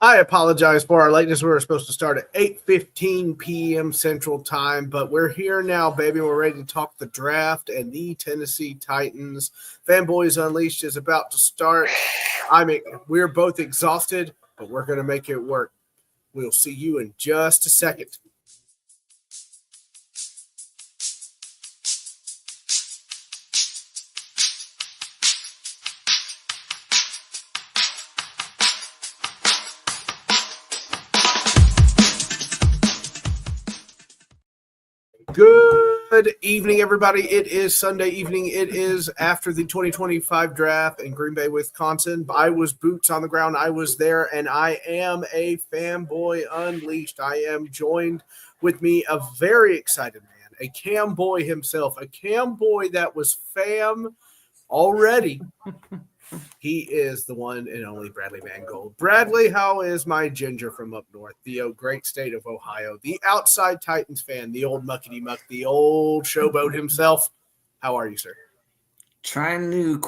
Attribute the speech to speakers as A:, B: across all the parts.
A: I apologize for our lateness. We were supposed to start at 8:15 p.m. Central Time, but we're here now, baby. We're ready to talk the draft and the Tennessee Titans. Fanboys Unleashed is about to start. We're both exhausted, but we're going to make it work. We'll see you in just a second. Good evening, everybody. It is Sunday evening. It is after the 2025 draft in Green Bay, Wisconsin. I was boots on the ground. I was there, and I am a fanboy unleashed. I am joined with me a very excited man, a cam boy himself, a cam boy that was fam already. He is the one and only Bradley Mangold. Bradley, how is my ginger from up north, the great state of Ohio, the outside Titans fan, the old muckety muck, the old showboat himself? How are you, sir?
B: Trying to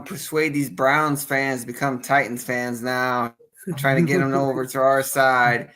B: persuade these Browns fans to become Titans fans now. Trying to get them over to our side.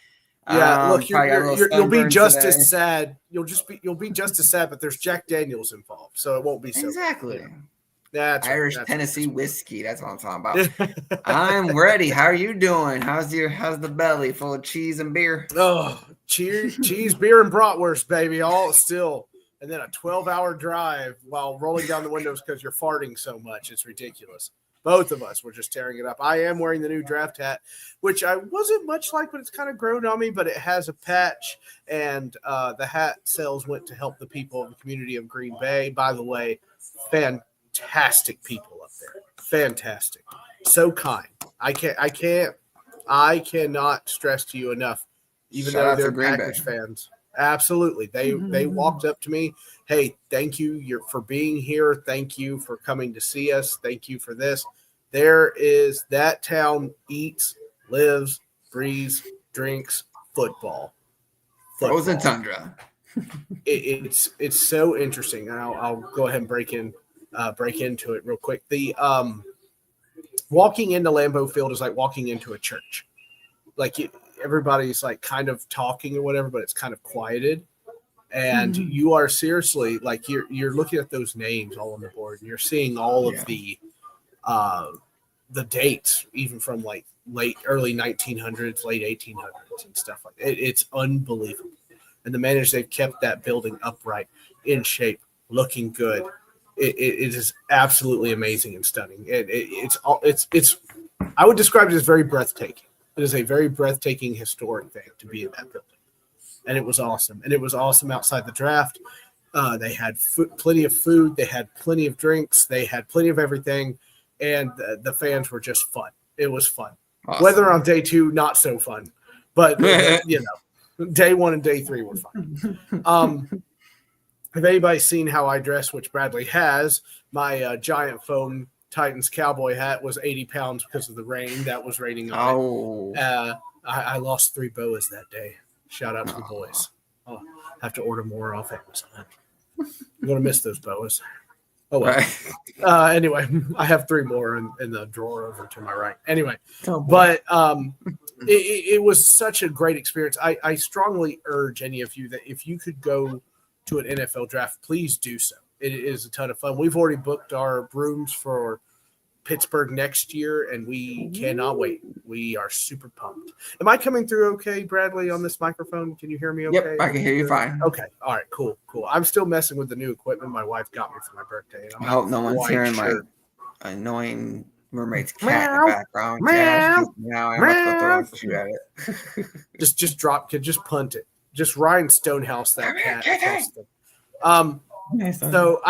A: Yeah, look, you'll be just as sad. You'll be just as sad, but there's Jack Daniels involved, so it won't be so
B: exactly.
A: Bad. That's
B: Irish Tennessee whiskey. That's what I'm talking about. I'm ready. How are you doing? How's the belly full of cheese and beer?
A: Oh, cheese, beer, and bratwurst, baby. All still, and then a 12-hour drive while rolling down the windows because you're farting so much. It's ridiculous. Both of us were just tearing it up. I am wearing the new draft hat, which I wasn't much like, but it's kind of grown on me. But it has a patch, and the hat sales went to help the people of the community of Green Bay. By the way, fantastic people up there. Fantastic. So kind. I cannot stress to you enough, even though they're Packers fans. Absolutely. They walked up to me. Hey, thank you for being here. Thank you for coming to see us. Thank you for this. That town eats, lives, breathes, drinks football.
B: Frozen tundra.
A: It's so interesting. I'll go ahead and break into it real quick. The walking into Lambeau Field is like walking into a church. Like everybody's like kind of talking or whatever, but it's kind of quieted. And you are seriously like you're looking at those names all on the board, and you're seeing all of the dates, even from like early 1900s, late 1800s, and stuff like that. It's unbelievable. And the managers, they've kept that building upright, in shape, looking good. It is absolutely amazing and stunning. It's I would describe it as very breathtaking. It is a very breathtaking, historic thing to be in that building. And it was awesome. And it was awesome outside the draft. They had plenty of food. They had plenty of drinks. They had plenty of everything. And the fans were just fun. It was fun. Awesome. Whether on day 2, not so fun. But, day 1 and day 3 were fun. If anybody's seen how I dress, which Bradley has, my giant foam Titans cowboy hat was 80 pounds because of the rain that was raining on it. I lost 3 boas that day. Shout out to the boys. I'll have to order more off Amazon. I'm going to miss those boas. Oh, well. Right. Anyway, I have 3 more in the drawer over to my right. Anyway, but it was such a great experience. I strongly urge any of you that if you could go to an NFL draft, please do so. It is a ton of fun. We've already booked our rooms for Pittsburgh next year, and we cannot wait. We are super pumped. Am I coming through okay, Bradley, on this microphone? Can you hear me okay?
B: Yep, I can hear you fine.
A: Okay. All right, cool. I'm still messing with the new equipment my wife got me for my birthday.
B: I hope no one's hearing my annoying roommate's cat in the background.
A: I'm shoot at it. just drop kid, just punt it. Just Ryan Stonehouse that cat. So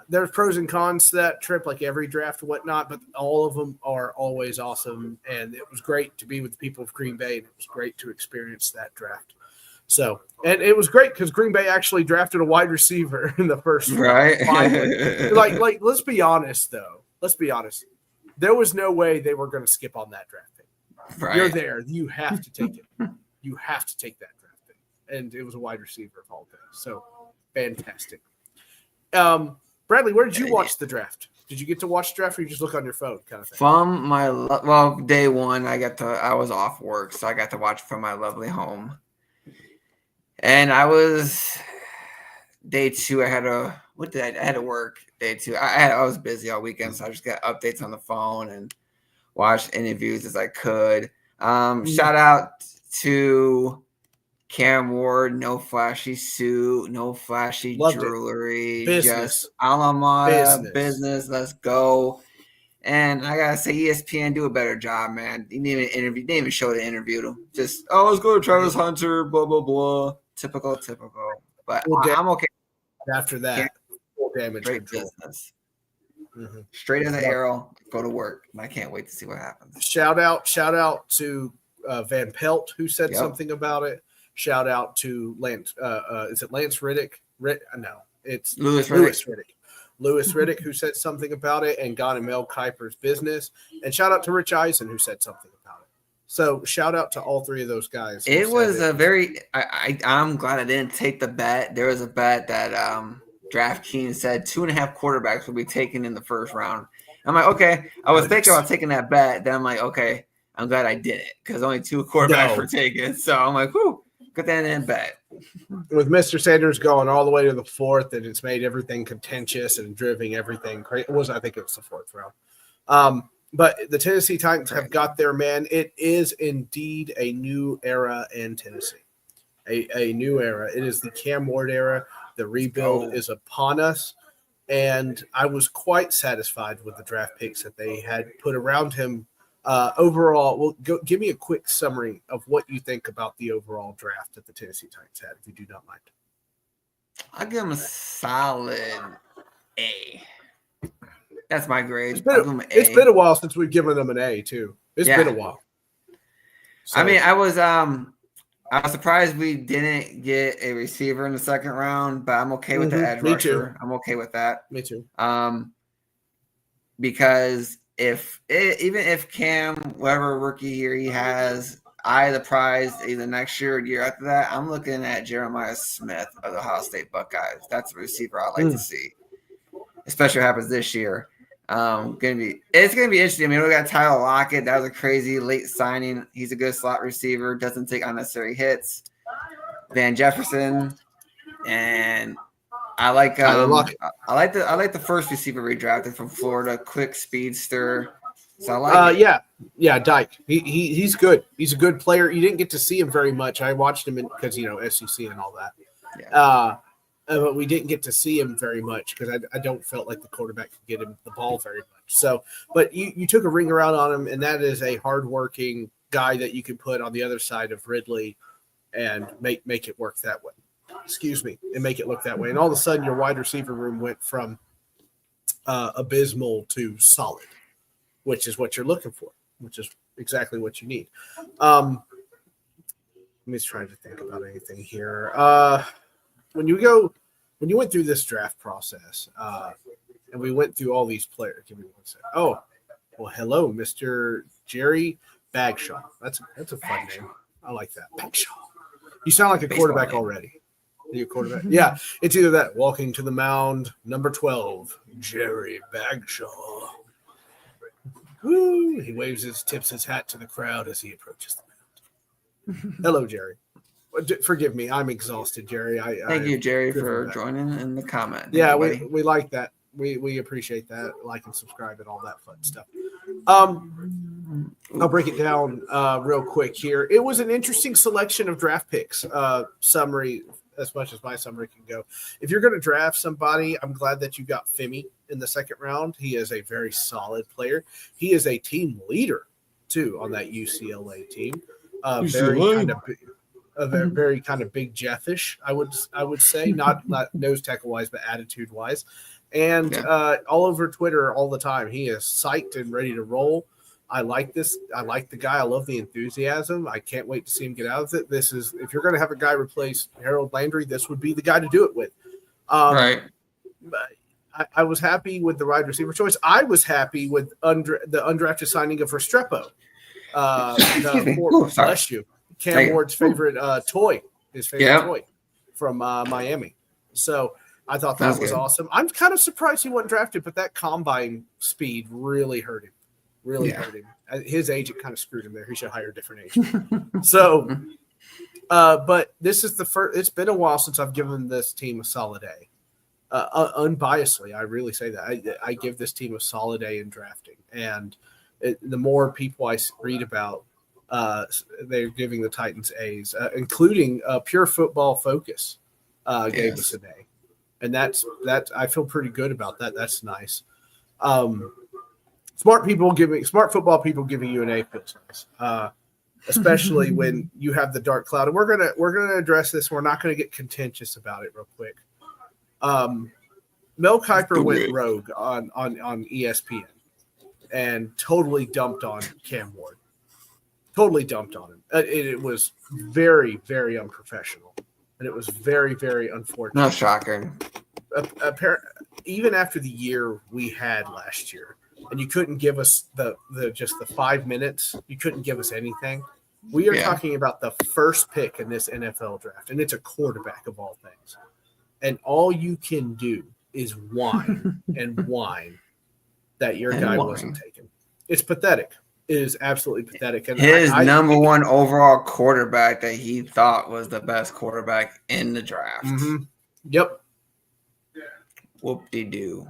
A: there's pros and cons to that trip, like every draft and whatnot, but all of them are always awesome. And it was great to be with the people of Green Bay, and it was great to experience that draft. So, and it was great because Green Bay actually drafted a wide receiver in the first
B: right.
A: like let's be honest though. Let's be honest. There was no way they were going to skip on that draft pick. Right. You're there. You have to take it. You have to take that draft pick. And it was a wide receiver of all things. So fantastic. Bradley, where did you watch the draft? Did you get to watch the draft, or you just look on your phone, kind of thing?
B: From my day one, I was off work, so I got to watch from my lovely home. And I was day two. I had to work day two. I was busy all weekend, so I just got updates on the phone and watched interviews as I could. Shout out to Cam Ward, no flashy suit, no flashy jewelry, just Alamada business. Let's go. And I gotta say, ESPN do a better job, man. You didn't even interview, didn't even show the interview. Just, let's go to Travis Hunter, blah blah blah. Typical. But I'm okay.
A: After that, full damage
B: straight
A: control.
B: Business. Straight as an arrow, go to work. And I can't wait to see what happens.
A: Shout out to Van Pelt, who said something about it. Shout out to Lance. Is it Lance Riddick? No, it's
B: Louis Riddick.
A: Louis Riddick, who said something about it, and Gon and Mel Kiper's business. And shout out to Rich Eisen, who said something about it. So shout out to all three of those guys.
B: It was a very. I'm glad I didn't take the bet. There was a bet that DraftKings said 2.5 quarterbacks will be taken in the first round. I'm like, okay. I was thinking about taking that bet. Then I'm like, okay, I'm glad I did it because only 2 quarterbacks were taken. So I'm like, whoo. Put that in bet.
A: With Mr. Sanders going all the way to the 4th, and it's made everything contentious and driving everything crazy. I think it was the 4th round. But the Tennessee Titans have got their man. It is indeed a new era in Tennessee. A new era. It is the Cam Ward era. The rebuild is upon us. And I was quite satisfied with the draft picks that they had put around him. Overall, give me a quick summary of what you think about the overall draft that the Tennessee Titans had, if you do not mind.
B: I'll give them a solid A. That's my grade.
A: It's been a while since we've given them an A, too. It's been a while.
B: So, I mean, I was surprised we didn't get a receiver in the second round, but I'm okay with the edge rusher. I'm okay with that.
A: Me too.
B: Because even if Cam, whatever rookie year he has, the prize either next year or the year after that, I'm looking at Jeremiah Smith of the Ohio State Buckeyes. That's a receiver I like to see, especially what happens this year. It's gonna be interesting. I mean, we got Tyler Lockett. That was a crazy late signing. He's a good slot receiver. Doesn't take unnecessary hits. Van Jefferson, and I like the first receiver we drafted from Florida, quick speedster. So I like
A: Dyke. He's good. He's a good player. You didn't get to see him very much. I watched him because SEC and all that.
B: Yeah.
A: But we didn't get to see him very much because I don't felt like the quarterback could get him the ball very much. So, but you took a ring around on him, and that is a hardworking guy that you can put on the other side of Ridley and make it work that way. And make it look that way. And all of a sudden, your wide receiver room went from abysmal to solid, which is what you're looking for, which is exactly what you need. Let me just try to think about anything here. When you went through this draft process, and we went through all these players. Give me one second. Oh, well, hello, Mr. Jerry Bagshaw. That's a fun name. I like that. Bagshaw. You sound like a quarterback already. Are you a quarterback? Yeah, it's either that. Walking to the mound, number 12, Jerry Bagshaw. Woo! He tips his hat to the crowd as he approaches the mound. Hello, Jerry. Forgive me, I'm exhausted, Jerry.
B: Thank you, Jerry, for joining in the comment.
A: Yeah, we like that. We appreciate that. Like and subscribe and all that fun stuff. I'll break it down real quick here. It was an interesting selection of draft picks. Summary, as much as my summary can go. If you're going to draft somebody, I'm glad that you got Femi in the second round. He is a very solid player. He is a team leader, too, on that UCLA team. Very kind of big Jeffish, I would say, not nose tackle wise, but attitude wise, and all over Twitter all the time. He is psyched and ready to roll. I like this. I like the guy. I love the enthusiasm. I can't wait to see him get out of it. If you're going to have a guy replace Harold Landry, this would be the guy to do it with.
B: Right.
A: I was happy with the wide receiver choice. I was happy with the undrafted signing of Restrepo. Bless you. Cam Ward's favorite toy, his favorite toy from Miami. So I thought that was awesome. I'm kind of surprised he wasn't drafted, but that combine speed really hurt him. Hurt him. At his agent kind of screwed him there. He should hire a different agent. So, but this is the first. It's been a while since I've given this team a solid A. Unbiasedly, I really say that. I give this team a solid A in drafting, and the more people I read about, they're giving the Titans A's, including Pure Football Focus gave us an A, and that's I feel pretty good about that. That's nice. Smart football people giving you an A feels nice, especially when you have the dark cloud. And we're gonna address this. We're not gonna get contentious about it real quick. Mel Kiper went rogue on ESPN and totally dumped on Cam Ward. Totally dumped on him. It was very, very unprofessional, and it was very, very unfortunate.
B: No shocker.
A: Even after the year we had last year, and you couldn't give us the 5 minutes, you couldn't give us anything. We are talking about the first pick in this NFL draft, and it's a quarterback of all things. And all you can do is whine and whine that your guy wasn't taken. It's pathetic. It is absolutely pathetic. And
B: his number one overall quarterback that he thought was the best quarterback in the draft.
A: Mm-hmm. Yep.
B: Whoop-de-doo.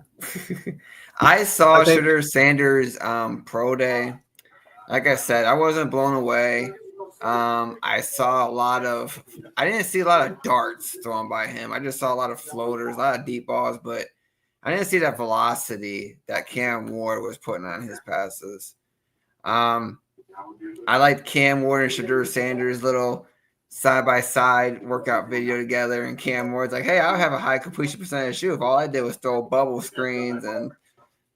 B: I saw Shedeur Sanders' pro day. Like I said, I wasn't blown away. I saw I didn't see a lot of darts thrown by him. I just saw a lot of floaters, a lot of deep balls, but I didn't see that velocity that Cam Ward was putting on his passes. I liked Cam Ward and Shedeur Sanders' little side-by-side workout video together, and Cam Ward's like, hey, I'll have a high completion percentage shoot if all I did was throw bubble screens and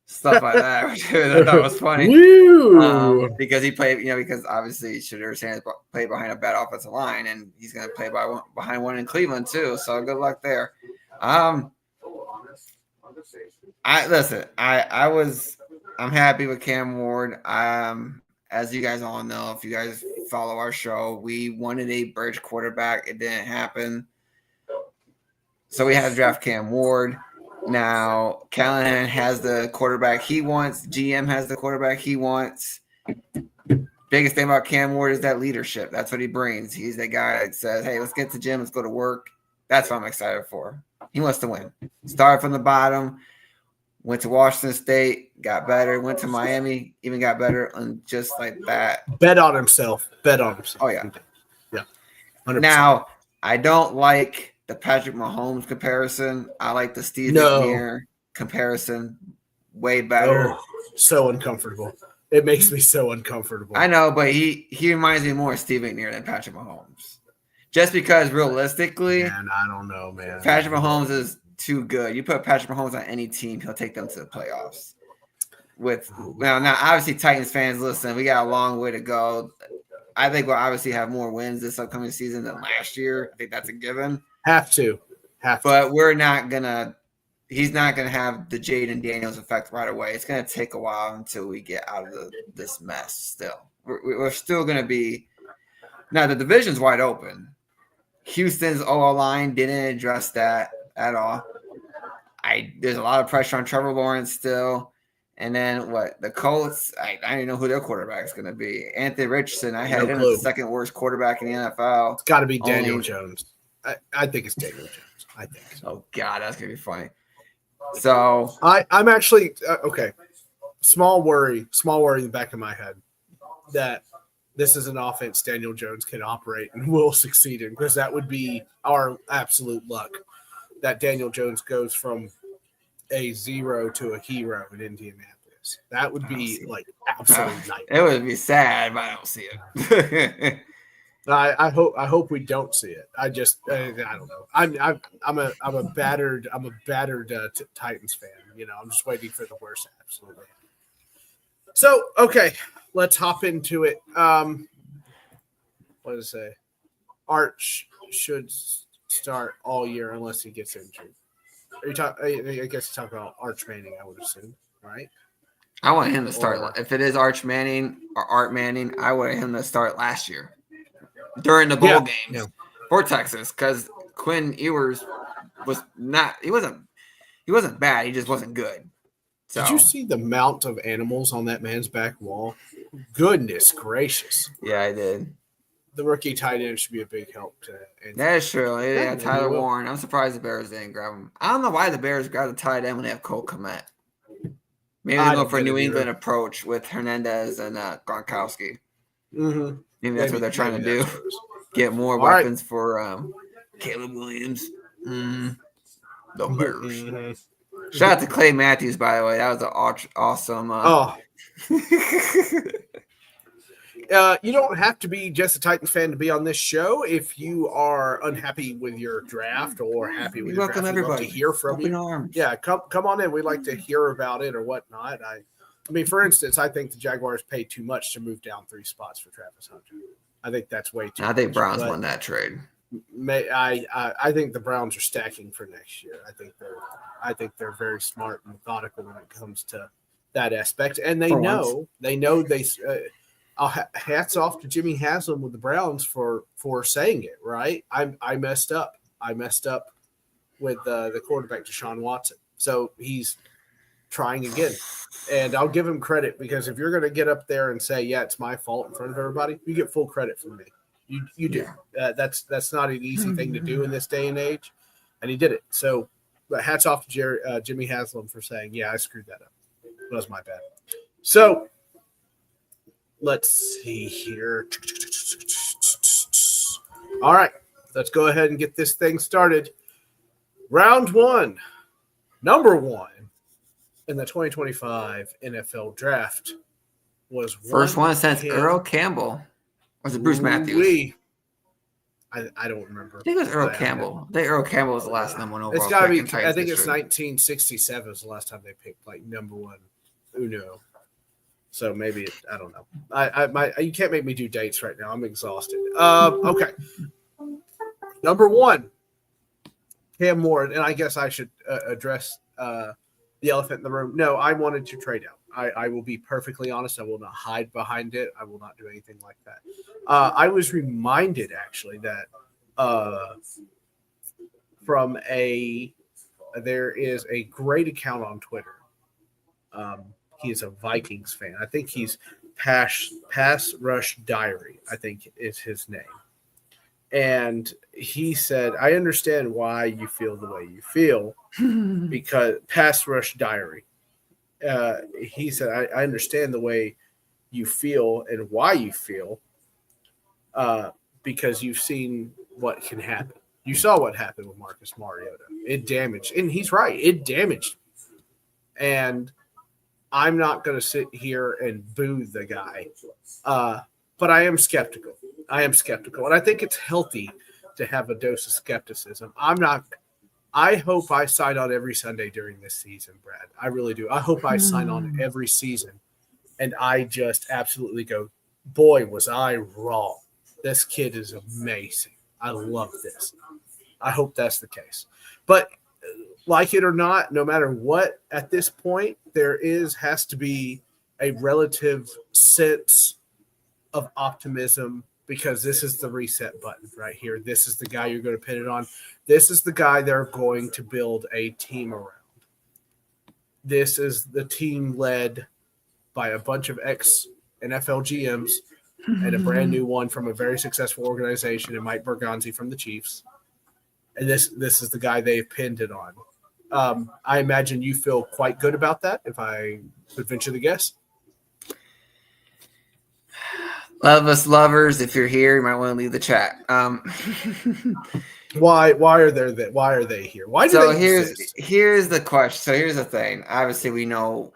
B: stuff like that, which I thought was funny. Because he played, because obviously Shedeur Sanders played behind a bad offensive line, and he's going to play behind one in Cleveland too. So good luck there. I'm happy with Cam Ward. As you guys all know, if you guys follow our show, we wanted a bridge quarterback. It didn't happen, so we had to draft Cam Ward. Now, Callahan has the quarterback he wants. GM has the quarterback he wants. Biggest thing about Cam Ward is that leadership. That's what he brings. He's the guy that says, hey, let's get to the gym. Let's go to work. That's what I'm excited for. He wants to win. Started from the bottom, went to Washington State, got better, went to Miami, even got better, and just like that.
A: Bet on himself.
B: Oh, yeah.
A: Yeah. 100%.
B: Now, I don't like the Patrick Mahomes comparison. I like the Steve McNair comparison way better.
A: Oh, so uncomfortable. It makes me so uncomfortable.
B: I know, but he reminds me more of Steve McNair than Patrick Mahomes. Just because realistically,
A: man, I don't know, man.
B: Patrick Mahomes is too good. You put Patrick Mahomes on any team, he'll take them to the playoffs. Now obviously Titans fans, listen, we got a long way to go. I think we'll obviously have more wins this upcoming season than last year. I think that's a given.
A: Have to.
B: But we're not gonna. He's not gonna have the Jaden Daniels effect right away. It's gonna take a while until we get out of this mess. Still, we're still gonna be. Now the division's wide open. Houston's OL line didn't address that at all. There's a lot of pressure on Trevor Lawrence still. And then the Colts, I don't even know who their quarterback is going to be. Anthony Richardson, I had him as the second worst quarterback in the NFL.
A: It's got to be Daniel Jones. I think it's Daniel Jones. I think so.
B: Oh, God, that's going to be funny. So
A: I'm actually okay. Small worry in the back of my head that this is an offense Daniel Jones can operate and will succeed in, because that would be our absolute luck that Daniel Jones goes from a zero to a hero in Indianapolis. That would be like absolute nightmare.
B: It would be sad, but I don't see it.
A: I hope we don't see it. I don't know. I'm a battered Titans fan. I'm just waiting for the worst. Absolutely. So okay, let's hop into it. What does it say? Arch should start all year unless he gets injured. I guess you're talking about Arch Manning, I would assume, right?
B: I want him to start. If it is Arch Manning or Art Manning, I want him to start last year during the bowl games for Texas, because Quinn Ewers was not. He wasn't bad. He just wasn't good. So,
A: did you see the amount of animals on that man's back wall? Goodness gracious!
B: Yeah, I did.
A: The rookie tight end should be a big help to.
B: That is true. Yeah,
A: maybe
B: Tyler
A: will.
B: Warren. I'm surprised the Bears didn't grab him. I don't know why the Bears grabbed the tight end when they have Cole Kmet. Maybe
A: I
B: they go
A: don't
B: for a
A: get it
B: New England
A: either.
B: approach with Hernandez and Gronkowski.
A: Mm-hmm.
B: Maybe that's what they're trying to do.
A: That's what it is.
B: Get more
A: All right.
B: weapons for Caleb Williams. The Bears.
A: Mhm.
B: Shout out to Clay Matthews, by the way. That was an awesome.
A: Oh, you don't have to be just a Titans fan to be on this show. If you are unhappy with your draft or happy with your
B: welcome
A: draft, we'd love
B: everybody.
A: to hear from
B: Open
A: you.
B: arms.
A: Yeah, come on in. We'd like to hear about it or whatnot. I mean, for instance, I think the Jaguars paid too much to move down 3 spots for Travis Hunter. I think that's way too much.
B: I think Browns won that trade.
A: I think the Browns are stacking for next year. I think they're very smart and methodical when it comes to that aspect, and they know hats off to Jimmy Haslam with the Browns for saying it right. I messed up. I messed up with the quarterback Deshaun Watson, so he's trying again, and I'll give him credit because if you're going to get up there and say, "Yeah, it's my fault" in front of everybody, you get full credit from me. You do.
B: Yeah.
A: That's not an easy thing to do in this day and age, and he did it. So, hats off to Jimmy Haslam for saying, "Yeah, I screwed that up. That was my bad." So, let's see here. All right, let's go ahead and get this thing started. Round 1, number 1 in the 2025 NFL Draft was
B: first one since Earl Campbell. Was it Bruce Matthews?
A: I don't remember.
B: I think it was Earl Campbell. I think Earl Campbell was the last number 1 overall.
A: It's got to be.
B: I
A: think it's 1967 was the last time they picked like number 1 Uno. So maybe I don't know. You can't make me do dates right now. I'm exhausted. Okay. Number 1, Cam Moore, and I guess I should address the elephant in the room. No, I wanted to trade out. I will be perfectly honest. I will not hide behind it. I will not do anything like that. I was reminded actually that there is a great account on Twitter. He is a Vikings fan. I think he's Pass Rush Diary, I think is his name. And he said, I understand why you feel the way you feel because Pass Rush Diary. He said, I understand the way you feel and why you feel because you've seen what can happen. You saw what happened with Marcus Mariota. It damaged, and he's right, it damaged me. And I'm not going to sit here and boo the guy, but I am skeptical. And I think it's healthy to have a dose of skepticism. I hope I sign on every Sunday during this season, Brad. I really do. I hope I sign on every season, and I just absolutely go, boy, was I wrong. This kid is amazing. I love this. I hope that's the case. But like it or not, no matter what, at this point, there has to be a relative sense of optimism because this is the reset button right here. This is the guy you're going to pin it on. This is the guy they're going to build a team around. This is the team led by a bunch of ex-NFL GMs and a brand new one from a very successful organization and Mike Bergonzi from the Chiefs. And this is the guy they've pinned it on. I imagine you feel quite good about that, if I would venture the guess.
B: Love us lovers, if you're here, you might want to leave the chat.
A: Why are they here? Why do they exist?
B: Here's the question. So here's the thing. Obviously, we know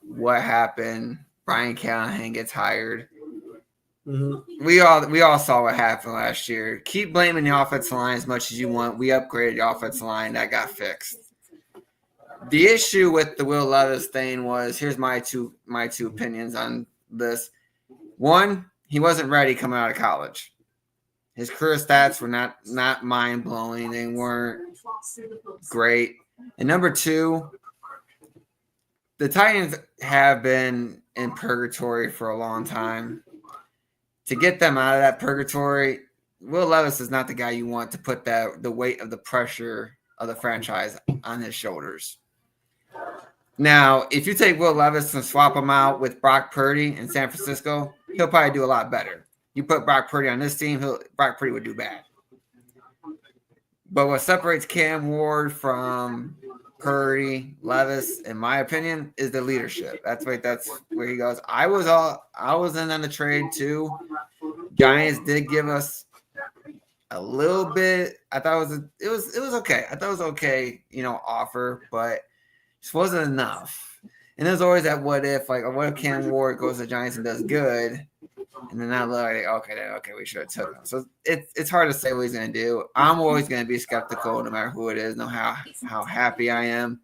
B: what happened. Brian Callahan gets hired. Mm-hmm. We all saw what happened last year. Keep blaming the offensive line as much as you want. We upgraded the offensive line. That got fixed. The issue with the Will Levis thing was, here's my two opinions on this. One, he wasn't ready coming out of college. His career stats were not mind-blowing. They weren't great. And number two, the Titans have been in purgatory for a long time. To get them out of that purgatory, Will Levis is not the guy you want to put the weight of the pressure of the franchise on his shoulders. Now, if you take Will Levis and swap him out with Brock Purdy in San Francisco, he'll probably do a lot better. You put Brock Purdy on this team, Brock Purdy would do bad. But what separates Cam Ward from Purdy, Levis, in my opinion, is the leadership. That's where he goes. I was in on the trade too. Giants did give us a little bit. I thought it was okay. I thought it was okay, offer, but just wasn't enough. And there's always that what if Cam Ward goes to the Giants and does good, and then I look like, okay, we should have took him. So it's hard to say what he's going to do. I'm always going to be skeptical no matter who it is, no how happy I am.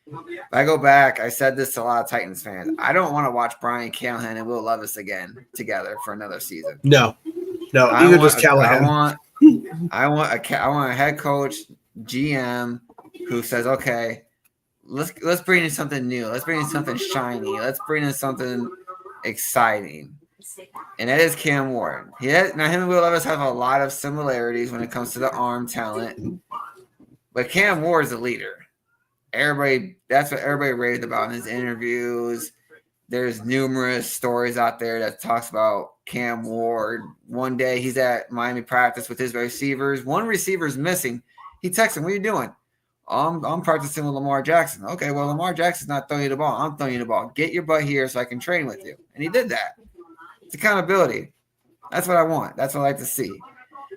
B: If I go back, I said this to a lot of Titans fans. I don't want to watch Brian Callahan and Will Levis again together for another season.
A: No, either just Callahan.
B: I want a head coach, GM, who says, okay, let's bring in something new. Let's bring in something shiny. Let's bring in something exciting. And that is Cam Ward. Him and Will Levis have a lot of similarities when it comes to the arm talent. But Cam Ward is a leader. That's what everybody raved about in his interviews. There's numerous stories out there that talks about Cam Ward. One day he's at Miami practice with his receivers. One receiver's missing. He texts him, "What are you doing?" I'm practicing with Lamar Jackson. Okay, well, Lamar Jackson's not throwing you the ball. I'm throwing you the ball. Get your butt here so I can train with you. And he did that. It's accountability. That's what I want. That's what I like to see.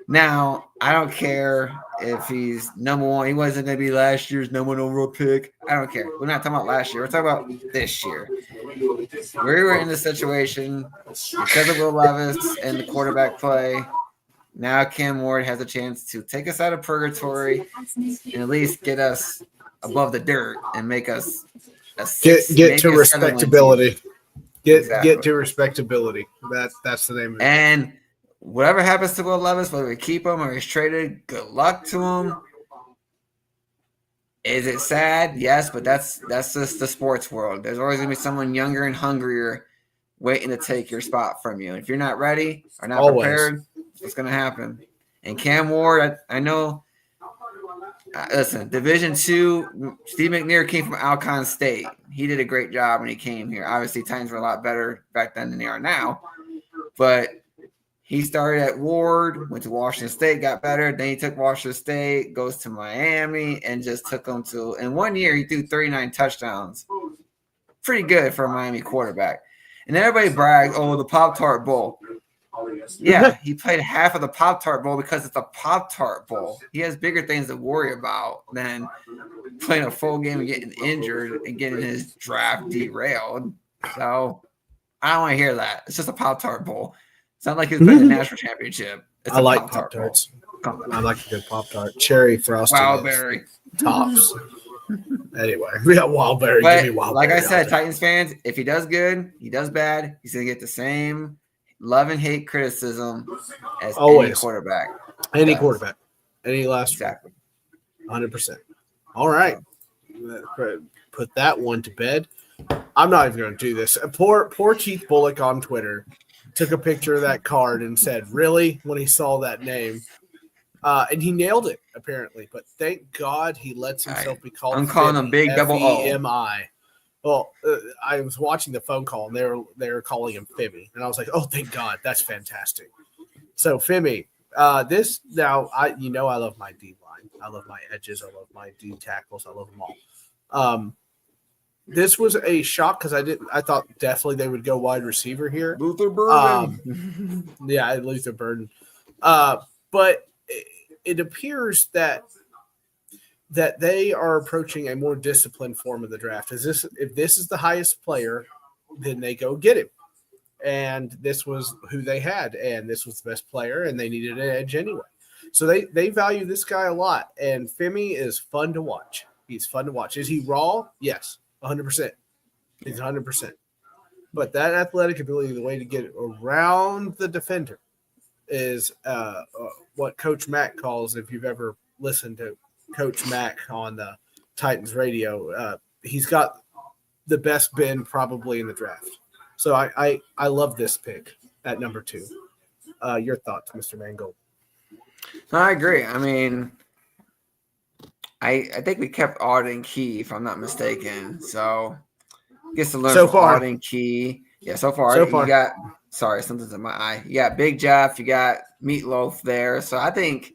B: Now, I don't care if he's number one. He wasn't going to be last year's number one overall pick. I don't care. We're not talking about last year. We're talking about this year. We were in this situation because of Will Levis and the quarterback play. Now Cam Ward has a chance to take us out of purgatory and at least get us above the dirt and make us
A: get to respectability. Get to respectability. That's the name of it.
B: And whatever happens to Will Levis, whether we keep him or he's traded, good luck to him. Is it sad? Yes, but that's just the sports world. There's always going to be someone younger and hungrier waiting to take your spot from you. If you're not ready or not prepared, what's going to happen? And Cam Ward, I know. Listen, Division II, Steve McNair came from Alcorn State. He did a great job when he came here. Obviously, Titans were a lot better back then than they are now. But he started at Ward, went to Washington State, got better. Then he took Washington State, goes to Miami, and just took them to – in 1 year, he threw 39 touchdowns. Pretty good for a Miami quarterback. And everybody brags, the Pop-Tart Bowl. Yeah, he played half of the Pop-Tart Bowl because it's a Pop-Tart Bowl. He has bigger things to worry about than playing a full game and getting injured and getting his draft derailed. So I don't want to hear that. It's just a Pop-Tart Bowl. It's not like he's playing the national championship.
A: I like Pop-Tarts. I like a good Pop-Tart. Cherry frosting.
B: Wildberry.
A: Tops. Anyway, we got Wildberry.
B: But
A: give me Wildberry.
B: Like I said, Titans fans, if he does good, he does bad, he's going to get the same love and hate criticism as any quarterback.
A: Any quarterback. Any last
B: Exactly.
A: 100%. All right. Put that one to bed. I'm not even going to do this. Poor Keith Bullock on Twitter took a picture of that card and said, really, when he saw that name. And he nailed it, apparently. But thank God he lets himself be called
B: I'm calling him Big Double O.
A: F-E-M-I. Well, I was watching the phone call, and they were calling him Femi. And I was like, oh, thank God. That's fantastic. So, Femi, I love my D-line. I love my edges. I love my D tackles. I love them all. This was a shock because I thought definitely they would go wide receiver here.
B: Luther Burden.
A: Luther Burden. But it appears that they are approaching a more disciplined form of the draft. If this is the highest player, then they go get him. And this was who they had, and this was the best player, and they needed an edge anyway. So they value this guy a lot, and Femi is fun to watch. He's fun to watch. Is he raw? Yes, 100%. He's 100%. But that athletic ability, the way to get around the defender, is what Coach Mack calls, if you've ever listened to Coach Mack on the Titans radio, he's got the best bend probably in the draft. So I love this pick at number 2. Your thoughts, Mr. Mangold?
B: I agree. I mean, I think we kept Auden Key, if I'm not mistaken. So gets to learn
A: So
B: from
A: far,
B: Auden Key. Yeah, so far
A: so
B: you
A: far.
B: got. Sorry, something's in my eye. You got Big Jeff. You got Meatloaf there. So I think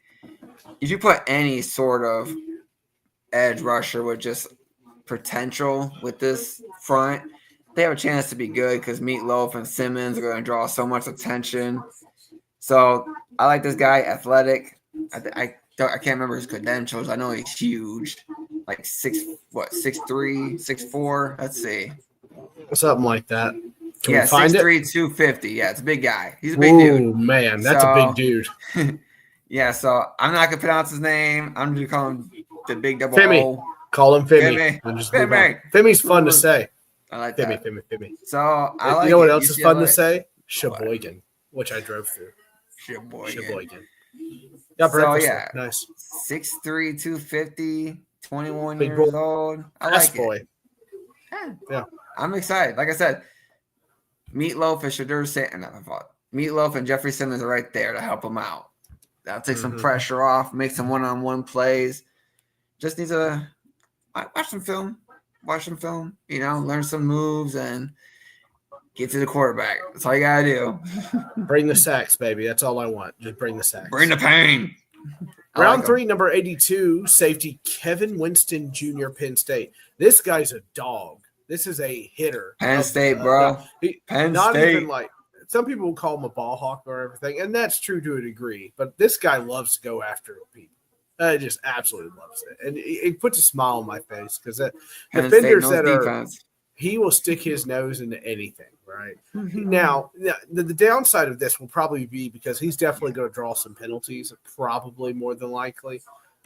B: if you put any sort of edge rusher with just potential with this front, they have a chance to be good because Meatloaf and Simmons are going to draw so much attention. So I like this guy, athletic. I can't remember his credentials. I know he's huge, like 6'3", 6'4". Let's see.
A: Something like that. Can we
B: Yeah,
A: find it?
B: 6'3", 250. Yeah, it's a big guy. He's a big dude.
A: Ooh, man, that's a big
B: So
A: dude.
B: yeah, so I'm not gonna pronounce his name. I'm just gonna call him the big double
A: Femi.
B: O.
A: Call him Femi.
B: Femi.
A: And just move on.
B: Femi.
A: Femi's fun to say.
B: I like
A: Femi,
B: that.
A: Femi.
B: So I
A: You
B: like
A: know what
B: it.
A: else is fun to
B: UCLA.
A: say? Sheboygan, which I drove through.
B: Sheboygan.
A: Got
B: So
A: breakfast
B: yeah,
A: there. Nice.
B: 6'3", 250, 21
A: Big
B: years
A: boy.
B: old. I
A: Ass
B: like
A: boy.
B: it.
A: Yeah.
B: I'm excited. Like I said, Meatloaf and Shadur Satan. Meatloaf and Jeffrey Simmons are right there to help him out. That'll take some pressure off, make some one-on-one plays. Just needs to watch some film. Learn some moves and get to the quarterback. That's all you gotta do.
A: Bring the sacks, baby. That's all I want. Just bring the sacks.
B: Bring the pain.
A: Round 3, number 82, safety Kevin Winston Jr., Penn State. This guy's a dog. This is a hitter.
B: Penn State, bro. Penn State.
A: Even like some people will call him a ball hawk or everything, and that's true to a degree. But this guy loves to go after people. Just absolutely loves it, and it puts a smile on my face because defenders that defense. He will stick his nose into anything, right? Now, the downside of this will probably be because he's definitely going to draw some penalties, probably more than likely.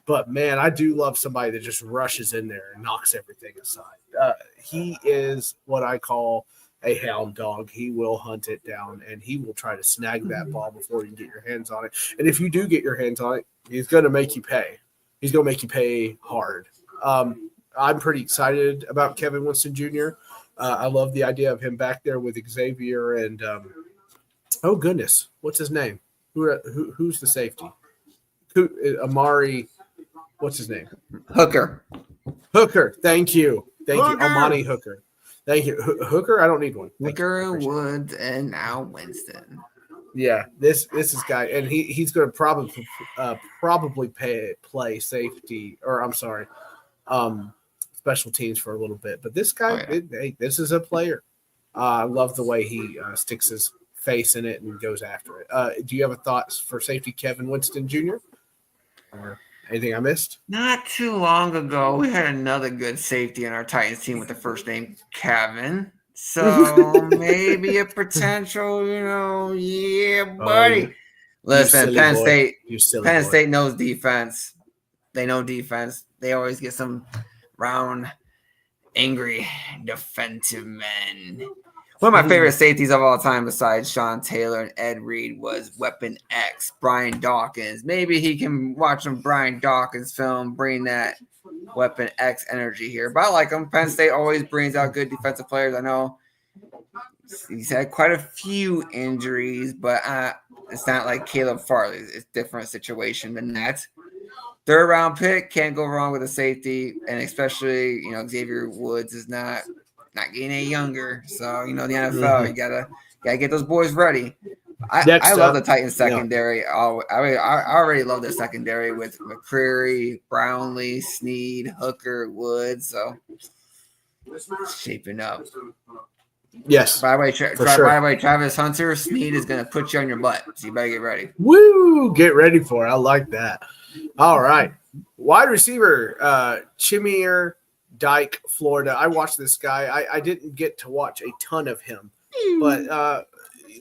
A: But, man, I do love somebody that just rushes in there and knocks everything aside. He is what I call a hound dog. He will hunt it down, and he will try to snag that ball before you can get your hands on it. And if you do get your hands on it, he's going to make you pay. He's going to make you pay hard. I'm pretty excited about Kevin Winston Jr. I love the idea of him back there with Xavier and oh goodness, what's his name? Who's the safety? Amari, what's his name?
B: Hooker.
A: Thank you, Amani Hooker. Thank you, Hooker. I don't need one.
B: Hooker, Woods, and now Winston.
A: Yeah, this is guy, and he's going to probably play safety, or I'm sorry, special teams for a little bit. But this guy, this is a player. I love the way he sticks his face in it and goes after it. Do you have a thoughts for safety Kevin Winston Jr. or anything I missed?
B: Not too long ago, we had another good safety in our Titans team with the first name Kevin. So maybe a potential, buddy. Listen, Penn State knows defense. They know defense. They always get some round, angry defensive men. One of my favorite safeties of all time, besides Sean Taylor and Ed Reed, was Weapon X, Brian Dawkins. Maybe he can watch some Brian Dawkins film, bring that Weapon X energy here. But I like him. Penn State always brings out good defensive players. I know he's had quite a few injuries, but it's not like Caleb Farley. It's a different situation than that. Third round pick, can't go wrong with a safety, and especially Xavier Woods is not getting any younger. So the NFL, you gotta get those boys ready. I love the Titans secondary. Yeah. I already love the secondary with McCreary, Brownlee, Snead, Hooker, Woods. So it's shaping up.
A: Yes.
B: By the way, Travis Hunter, Snead is gonna put you on your butt. So you better get ready.
A: Woo! Get ready for it. I like that. All right. Wide receiver, Chimere Dyke, Florida. I watched this guy. I didn't get to watch a ton of him, but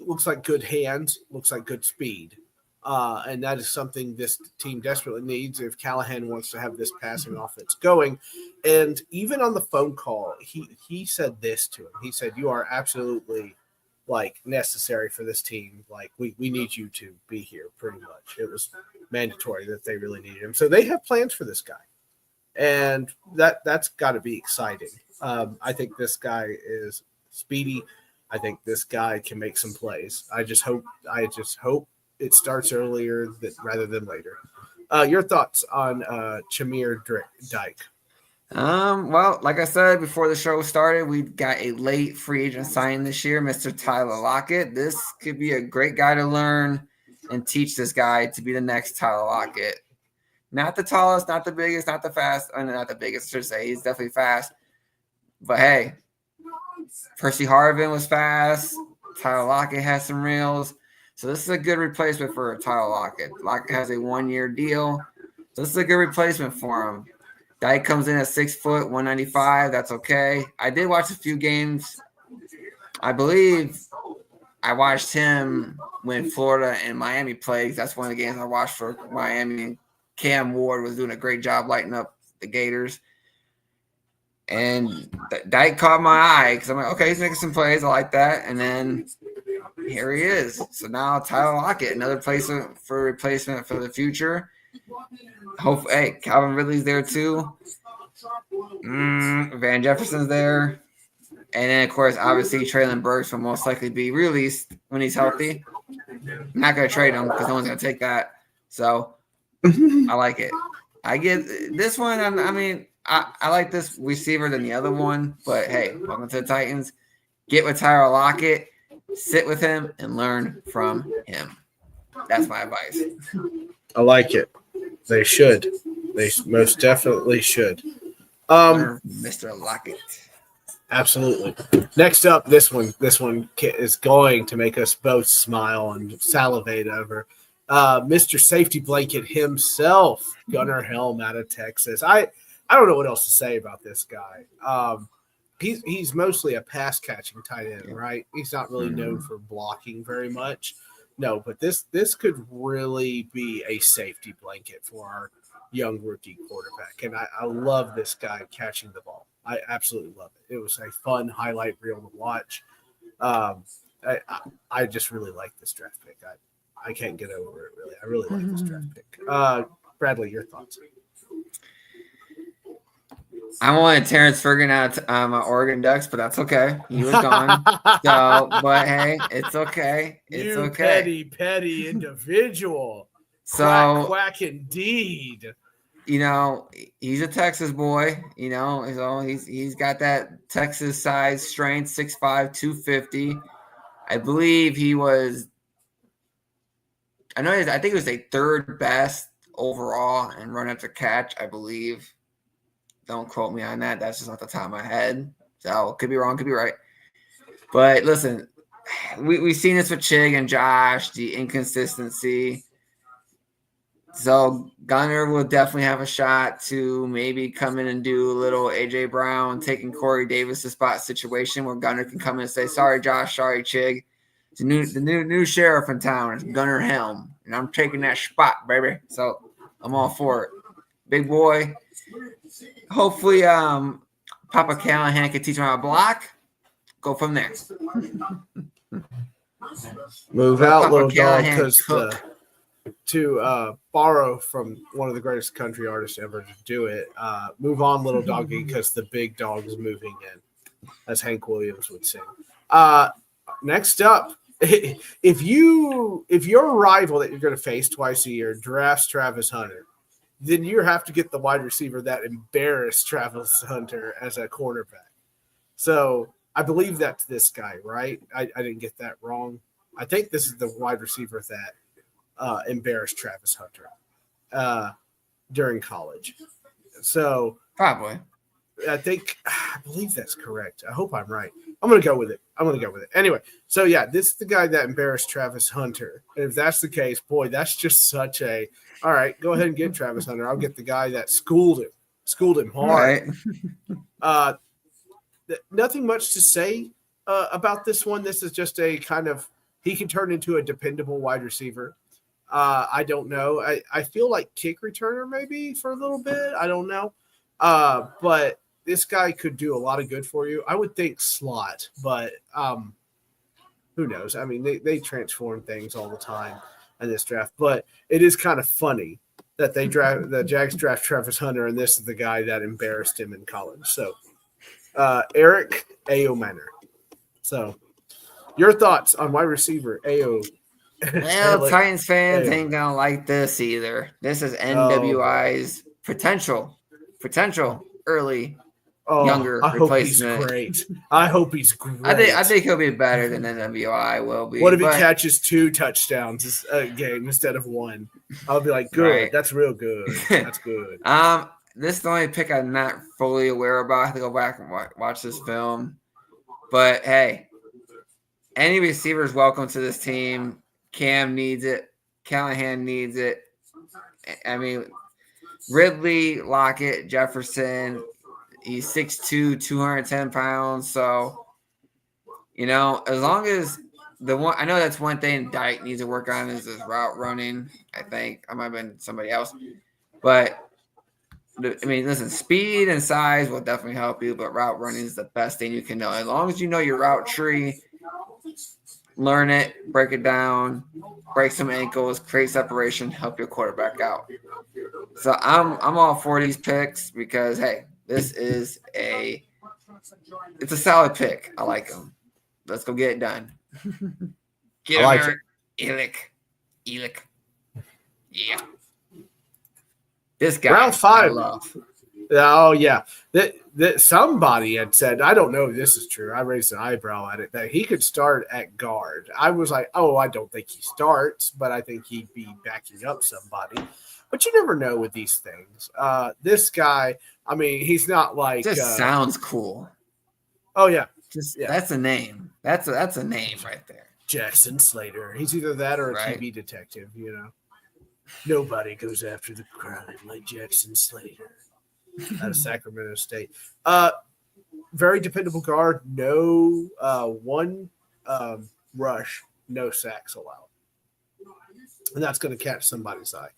A: looks like good hands, looks like good speed. And that is something this team desperately needs if Callahan wants to have this passing offense going. And even on the phone call, he said this to him. He said, "You are absolutely necessary for this team. We need you to be here pretty much." It was mandatory that they really needed him. So they have plans for this guy. And that's got to be exciting. I think this guy is speedy. I think this guy can make some plays. I just hope it starts earlier rather than later. Your thoughts on Chamir Dyke?
B: Well, like I said before the show started, we got a late free agent signing this year, Mr. Tyler Lockett. This could be a great guy to learn and teach this guy to be the next Tyler Lockett. Not the tallest, not the biggest, not the fast, not the biggest, I should say. He's definitely fast. But hey, Percy Harvin was fast. Tyler Lockett has some reels. So this is a good replacement for Tyler Lockett. Lockett has a 1-year deal. So this is a good replacement for him. Dyke comes in at 6 foot, 195. That's okay. I did watch a few games. I believe I watched him when Florida and Miami played. That's one of the games I watched for Miami. And Cam Ward was doing a great job lighting up the Gators. And Dyke caught my eye because I'm like, okay, he's making some plays. I like that. And then here he is. So now Tyler Lockett, another replacement for the future. Hey, Calvin Ridley's there too. Van Jefferson's there. And then, of course, obviously, Traylon Burks will most likely be released when he's healthy. I'm not going to trade him because no one's going to take that. So I like it. I get this one. I like this receiver than the other one. But, hey, welcome to the Titans. Get with Tyler Lockett, sit with him, and learn from him. That's my advice.
A: I like it. They should. They most definitely should.
B: Mr. Lockett.
A: Absolutely. Next up, this one is going to make us both smile and salivate over. Mr. Safety Blanket himself, Gunnar Helm out of Texas. I don't know what else to say about this guy. He's mostly a pass catching tight end, right? He's not really known for blocking very much. No, but this could really be a safety blanket for our young rookie quarterback. And I love this guy catching the ball. I absolutely love it. It was a fun highlight reel to watch. I just really like this draft pick. I can't get over it, really. I really like this draft pick. Bradley, your thoughts?
B: I wanted Terrence Ferguson out my Oregon Ducks, but that's okay. He was gone. But hey, it's okay. It's okay.
A: Petty individual.
B: So
A: quack indeed.
B: He's a Texas boy. So he's got that Texas size strength, 6'5", 250. I believe he was. I think he was a third best overall and run after catch. I believe. Don't quote me on that. That's just off the top of my head. So could be wrong, could be right. But listen, we've seen this with Chig and Josh, the inconsistency. So Gunnar will definitely have a shot to maybe come in and do a little A.J. Brown taking Corey Davis' spot situation where Gunnar can come in and say, sorry, Josh, sorry, Chig. It's the new sheriff in town. It's Gunnar Helm, and I'm taking that spot, baby. So I'm all for it. Big boy. Hopefully, Papa Callahan can teach him how to block. Go from there.
A: Move out, Papa little Callahan dog, because to borrow from one of the greatest country artists ever to do it, move on, little doggy, because the big dog is moving in, as Hank Williams would sing. Next up, if your rival that you're going to face twice a year drafts Travis Hunter, then you have to get the wide receiver that embarrassed Travis Hunter as a quarterback. So I believe that's this guy, right? I didn't get that wrong. I think this is the wide receiver that embarrassed Travis Hunter during college. So
B: probably.
A: I believe that's correct. I hope I'm right. I'm going to go with it. Anyway, so yeah, this is the guy that embarrassed Travis Hunter. And if that's the case, boy, that's just such a – all right, go ahead and get Travis Hunter. I'll get the guy that schooled him hard. Right. Nothing much to say about this one. This is just a kind of – he can turn into a dependable wide receiver. I don't know. I feel like kick returner maybe for a little bit. I don't know. But this guy could do a lot of good for you. I would think slot, but who knows? I mean, they transform things all the time in this draft. But it is kind of funny that the Jags draft Travis Hunter, and this is the guy that embarrassed him in college. So, Eric Ayomanor. So, your thoughts on wide receiver
B: Well, Titans fans
A: Anyway.
B: ain't gonna like this either. This is
A: Oh,
B: NWI's potential early younger
A: I hope he's
B: replacement.
A: great. I hope he's great.
B: I think he'll be better than NWI will be.
A: What if he
B: but,
A: catches 2 touchdowns a game instead of 1? I'll be like, good.
B: Right.
A: That's real good. That's good.
B: This is the only pick I'm not fully aware about. I have to go back and watch this film. But hey, any receivers welcome to this team. Cam needs it. Callahan needs it. I mean, Ridley, Lockett, Jefferson. He's 6'2", 210 pounds. So, as long as I know that's one thing Dyke needs to work on is his route running. I think I might have been somebody else, but listen, speed and size will definitely help you, but route running is the best thing you can know. As long as you know your route tree, learn it, break it down, break some ankles, create separation, help your quarterback out. So I'm all for these picks because hey, this is it's a solid pick. I like them. Let's go get it done. Get him, Eric. Elick. Yeah. This guy.
A: Round 5.
B: I love.
A: Oh, yeah. That somebody had said, I don't know if this is true. I raised an eyebrow at it, that he could start at guard. I was like, I don't think he starts, but I think he'd be backing up somebody. But you never know with these things. This guy, he's not like.
B: Just sounds cool.
A: Oh, yeah.
B: That's a name. That's a name right there.
A: Jackson Slater. He's either that or a TV detective, Nobody goes after the crime like Jackson Slater out of Sacramento State. Very dependable guard. No one rush, no sacks allowed. And that's going to catch somebody's eye.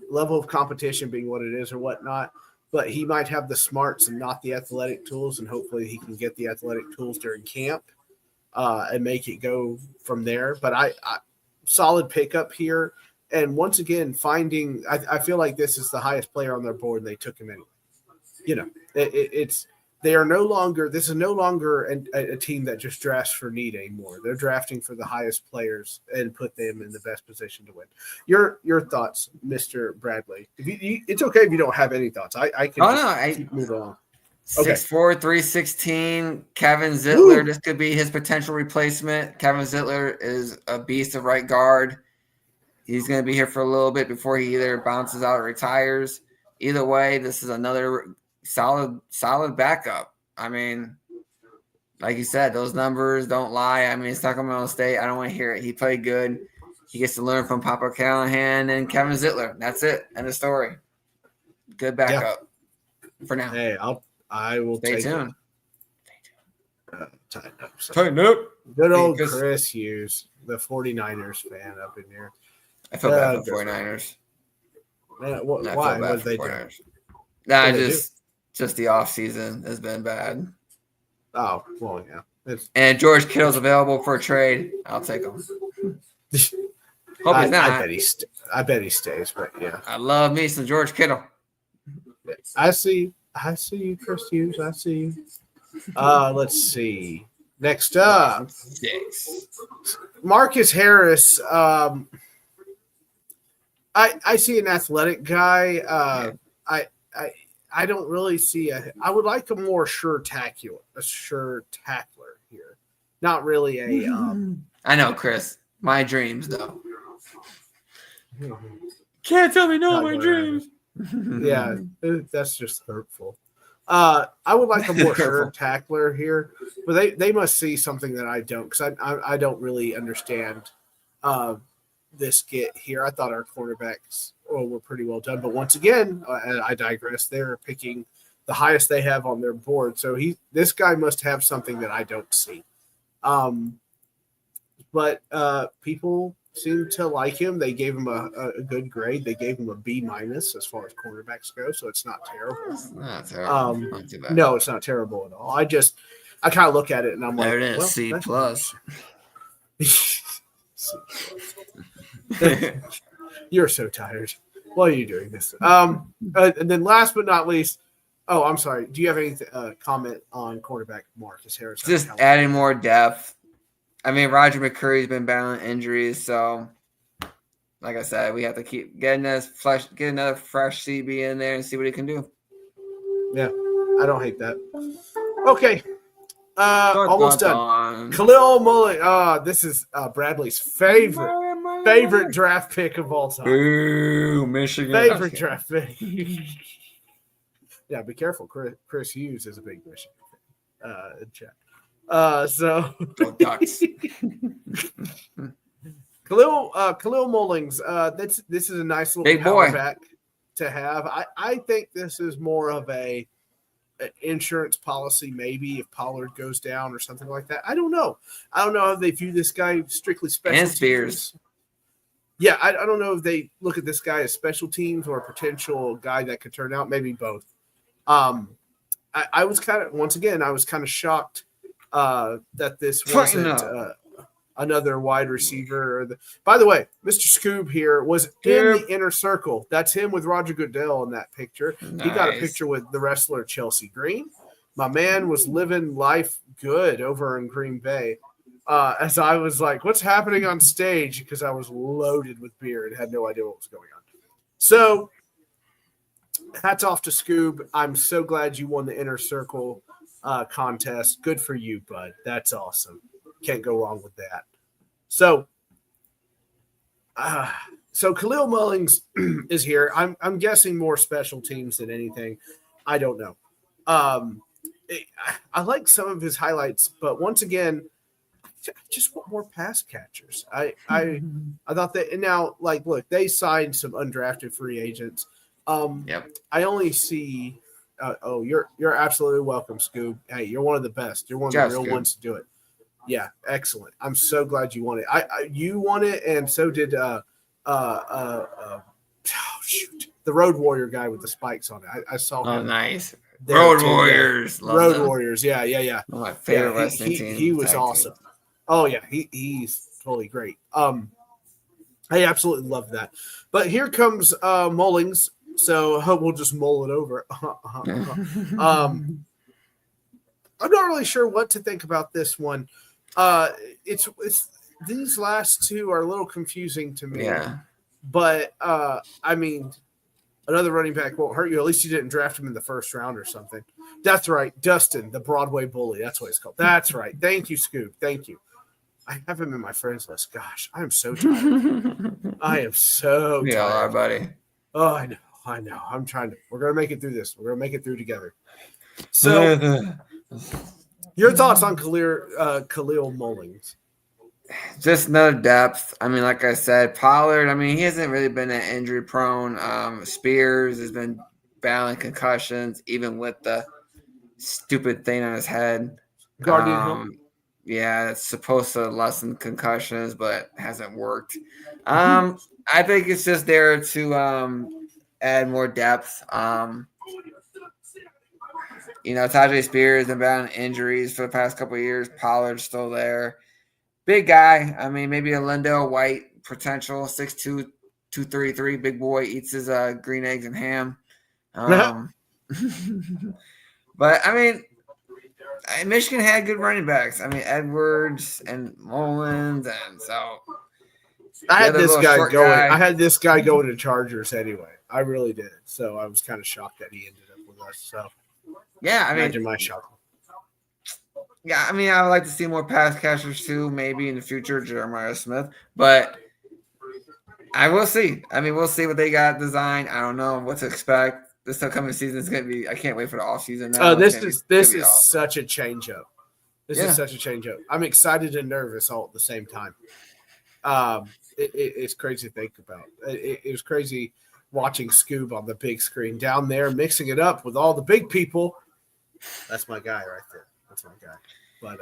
A: Level of competition being what it is or whatnot, but he might have the smarts and not the athletic tools, and hopefully he can get the athletic tools during camp and make it go from there. But I solid pickup here. And once again, I feel like this is the highest player on their board, and they took him anyway. This is no longer a team that just drafts for need anymore. They're drafting for the highest players and put them in the best position to win. Your thoughts, Mr. Bradley? It's okay if you don't have any thoughts. I can keep moving on.
B: 6'4", 316, Kevin Zittler. Ooh. This could be his potential replacement. Kevin Zittler is a beast of right guard. He's going to be here for a little bit before he either bounces out or retires. Either way, this is another solid backup. Like you said, those numbers don't lie. It's Sacramento State. I don't want to hear it. He played good. He gets to learn from Papa Callahan and Kevin Zittler. That's it. End of story. Good backup for now.
A: Hey, I will
B: stay tuned.
A: Tighten up. Good old Chris Hughes, the 49ers fan up in here.
B: I feel bad for 49ers.
A: Man, why? What did they do?
B: Nah, just the offseason has been bad.
A: Oh, well, yeah.
B: And George Kittle's available for a trade. I'll take him. Hope he's not.
A: I bet he stays, but yeah.
B: I love me some George Kittle.
A: I see you, Chris Hughes. I see you. Let's see. Next up, Marcus Harris. I see an athletic guy. I don't really see I would like a more sure tackler here. Not really a.
B: I know, Chris. My dreams, though. Can't tell me no, my dreams.
A: Yeah, that's just hurtful. I would like a more sure tackler here, but they must see something that I don't, because I don't really understand this get here. I thought our cornerbacks were pretty well done, but once again, I digress. They're picking the highest they have on their board, so this guy must have something that I don't see. But people seem to like him. They gave him a good grade. They gave him a B- as far as cornerbacks go, so it's not terrible.
B: It's not terrible. Not too bad.
A: No, it's not terrible at all. I kind of look at it and I'm
B: there
A: like,
B: it is, C+.
A: You're so tired. Why are you doing this? And then last but not least, I'm sorry. Do you have any comment on cornerback Marcus Harris?
B: Just adding more depth. I mean, Roger McCurry's been battling injuries, so like I said, we have to keep getting another fresh CB in there and see what he can do.
A: Yeah, I don't hate that. Okay, almost done. Khalil Mullen. This is Bradley's favorite draft pick of all time.
B: Ooh, Michigan.
A: Favorite draft pick. Yeah, be careful. Chris Hughes is a big Michigan in chat. So
B: Go Ducks.
A: Khalil Mullings. This is a nice little
B: big
A: power
B: boy
A: back to have. I think this is more of an insurance policy, maybe if Pollard goes down or something like that. I don't know. I don't know if they view this guy strictly special
B: and
A: teams.
B: Spears.
A: Yeah, I don't know if they look at this guy as special teams or a potential guy that could turn out. Maybe both. I was kind of shocked that this wasn't another wide receiver. By the way, Mr. Scoob here was in the inner circle. That's him with Roger Goodell in that picture. Nice. He got a picture with the wrestler Chelsea Green. My man was living life good over in Green Bay. As I was like, what's happening on stage? Because I was loaded with beer and had no idea what was going on. So hats off to Scoob. I'm so glad you won the inner circle contest. Good for you, bud. That's awesome. Can't go wrong with that. So Khalil Mullings is here. I'm guessing more special teams than anything. I don't know. I like some of his highlights, but once again, I just want more pass catchers. I thought that, and now, like, look, they signed some undrafted free agents.
B: Yep.
A: I only see. You're absolutely welcome, Scoob. Hey, you're one of the best. You're one of the real ones to do it. Yeah, excellent. I'm so glad you won it. You won it, and so did the Road Warrior guy with the spikes on it. I saw him.
B: Oh, nice. Road Warriors.
A: Road Warriors. Yeah.
B: One of my favorite wrestling teams.
A: He was awesome. Team. Oh yeah, he's totally great. I absolutely love that. But here comes Mullings. So we'll just mull it over. I'm not really sure what to think about this one. It's these last two are a little confusing to me.
B: Yeah.
A: But I mean, another running back won't hurt you. At least you didn't draft him in the first round or something. That's right, Dustin, the Broadway bully. That's what he's called. That's right. Thank you, Scoop. Thank you. I have him in my friends list. Gosh, I am so tired. I am so tired.
B: Yeah, all right, buddy.
A: Oh, I know. I'm trying to. We're gonna make it through this. We're gonna make it through together. So, your thoughts on Khalil Mullings?
B: Just no depth. I mean, like I said, Pollard. I mean, he hasn't really been that injury prone. Spears has been battling concussions, even with the stupid thing on his head.
A: Guardian.
B: Yeah, it's supposed to lessen concussions, but hasn't worked. I think it's just there to add more depth. Tajay Spears has been battling injuries for the past couple of years. Pollard's still there. Big guy. I mean, maybe a Lindell White potential, 6'2", 233, big boy, eats his green eggs and ham. But, I mean, Michigan had good running backs. I mean, Edwards and Mullins, and so
A: I had this guy going. I had this guy going to Chargers anyway. I really did. So I was kind of shocked that he ended up with us. So
B: yeah, I mean,
A: imagine my shock.
B: Yeah, I mean, I would like to see more pass catchers too, maybe in the future, Jeremiah Smith. But I will see. I mean, we'll see what they got designed. I don't know what to expect. This upcoming season is going to be. I can't wait for the off season now.
A: This is awesome. Such a change up. This is such a change up. I'm excited and nervous all at the same time. It's crazy to think about. It was crazy watching Scoob on the big screen down there, mixing it up with all the big people. That's my guy right there. That's my guy. But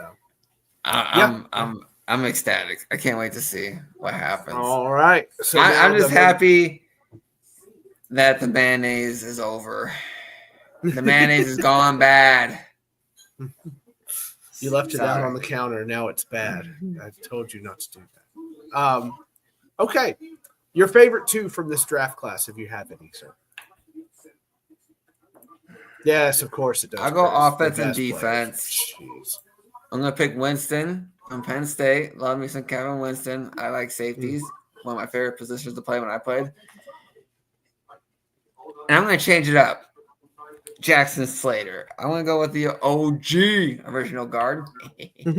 B: I'm ecstatic. I can't wait to see what happens.
A: All right. So
B: I'm just happy that the mayonnaise is over. The mayonnaise is gone bad.
A: You left it out on the counter. Now it's bad. I told you not to do that. Okay. Your favorite two from this draft class, if you have any, sir. Yes, of course it does.
B: I'll go offense and defense. I'm going to pick Winston From Penn State. Love me some Kevin Winston. I like safeties. One of my favorite positions to play when I played. And I'm going to change it up. Jackson Slater. I'm going to go with the OG original guard. I'm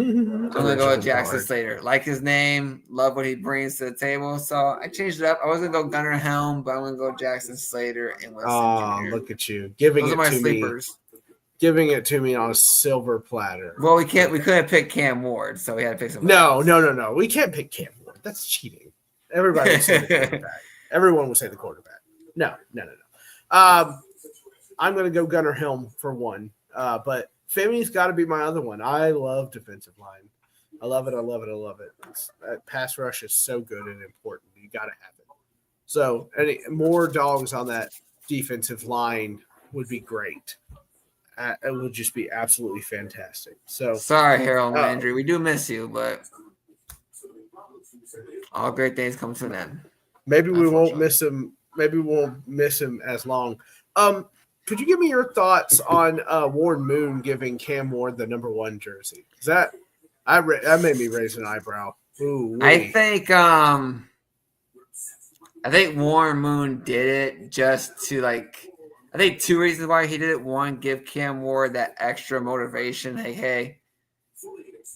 B: going to go with Jackson Slater. Like his name. Love what he brings to the table. So I changed it up. I was going to go Gunnar Helm, but I'm going to go Jackson Slater and Winston Jr.
A: Look at you. Giving
B: Those
A: it
B: are my
A: to
B: sleepers.
A: me. Giving it to me on a silver platter.
B: Well, we couldn't pick Cam Ward, so we had to pick somebody
A: No.
B: else.
A: We can't pick Cam Ward. That's cheating. Everybody would say the quarterback. Everyone would say the quarterback. No. I'm going to go Gunnar Helm for one. But Femi's got to be my other one. I love defensive line. I love it. That pass rush is so good and important. You got to have it. So any more dogs on that defensive line would be great. It would just be absolutely fantastic. So
B: sorry, Harold Landry. We do miss you, but all great things come to an end.
A: Maybe we won't miss him. Maybe we won't miss him as long. Could you give me your thoughts on Warren Moon giving Cam Ward the number 1 jersey? Is that made me raise an eyebrow. Ooh,
B: I think Warren Moon did it just to I think 2 reasons why he did it. One, give Cam Ward that extra motivation. Hey,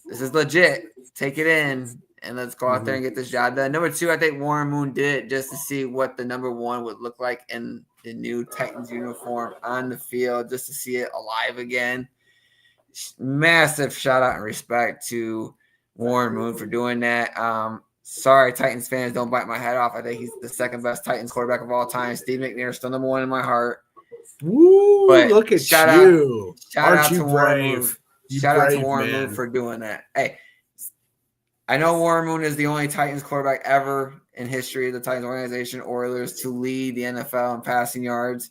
B: this is legit. Take it in and let's go out there and get this job done. Number 2, I think Warren Moon did it just to see what the number 1 would look like in the new Titans uniform on the field, just to see it alive again. Massive shout out and respect to Warren Moon for doing that. Sorry, Titans fans, don't bite my head off. I think he's the second best Titans quarterback of all time. Steve McNair is still number 1 in my heart.
A: Woo!
B: But
A: look at
B: shout
A: you!
B: Shout out to Warren Moon. Shout out to Warren Moon for doing that. Hey, I know Warren Moon is the only Titans quarterback ever in history of the Titans organization, Oilers, to lead the NFL in passing yards.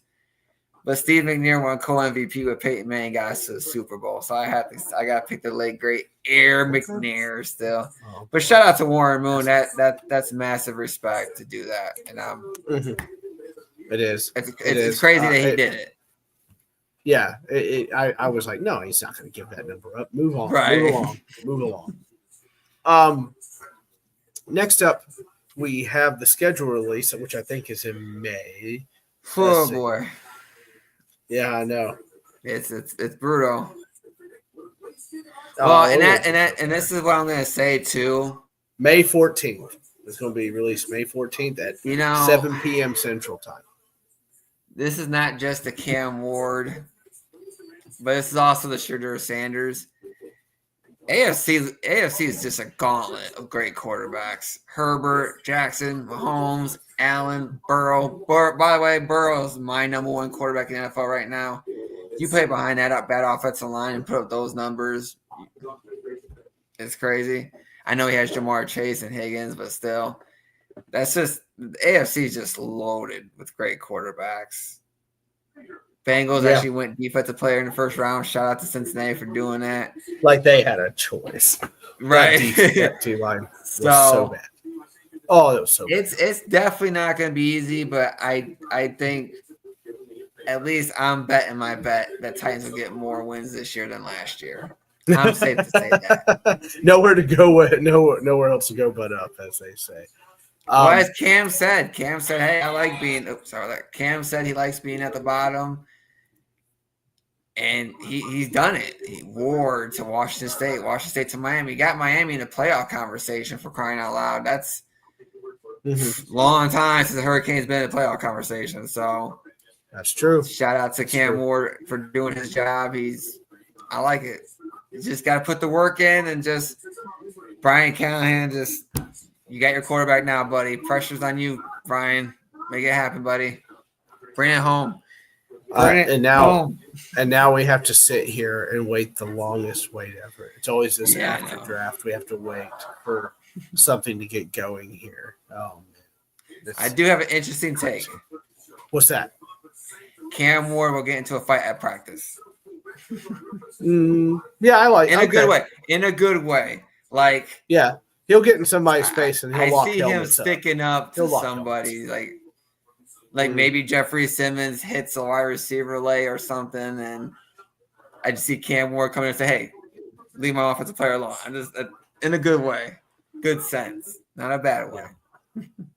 B: But Steve McNair won co-MVP with Peyton Manning, got us to the Super Bowl. So I got to pick the late great Air McNair still. But shout out to Warren Moon. That's massive respect to do that. And
A: it is.
B: It's crazy that he did it.
A: Yeah, I was like, no, he's not going to give that number up. Move on.
B: Right.
A: Move along. Next up, we have the schedule release, which I think is in May.
B: Oh boy.
A: Yeah, I know.
B: It's brutal. Well, and this is what I'm going to say too.
A: May 14th. It's going to be released May 14th at 7 p.m. Central Time.
B: This is not just the Cam Ward, but this is also the Shadur Sanders. AFC is just a gauntlet of great quarterbacks. Herbert, Jackson, Mahomes, Allen, Burrow. By the way, Burrow is my number 1 quarterback in the NFL right now. You play behind that bad offensive line and put up those numbers, it's crazy. I know he has Jamar Chase and Higgins, but still, that's just the AFC is just loaded with great quarterbacks. Bengals actually went defensive player in the first round. Shout out to Cincinnati for doing that.
A: Like they had a choice.
B: Right.
A: That D-line was so bad. Oh, it was so bad.
B: It's definitely not going to be easy, but I think at least I'm betting my bet that Titans will get more wins this year than last year. I'm safe to say that.
A: Nowhere to go, nowhere else to go but up, as they say.
B: Well, as Cam said, hey, I like being. Cam said he likes being at the bottom. And he's done it. Ward to Washington State to Miami. He got Miami in a playoff conversation, for crying out loud. That's long time since the Hurricanes been in a playoff conversation. So
A: that's true.
B: Shout out to Cam Ward for doing his job. I like it. You just got to put the work in, and just Brian Callahan, you got your quarterback now, buddy. Pressure's on you, Brian. Make it happen, buddy. Bring it home.
A: And now we have to sit here and wait the longest wait ever. It's always this after draft. We have to wait for something to get going here. Oh man,
B: I do have an interesting take.
A: What's that?
B: Cam Ward will get into a fight at practice.
A: Yeah, I like
B: in a good way. In a good way, like
A: he'll get in somebody's face and he'll lock helmets up.
B: I see him sticking up to somebody like maybe Jeffrey Simmons hits a wide receiver lay or something, and I just see Cam Ward coming and say, "Hey, leave my offensive player alone." in a good way, good sense, not a bad way.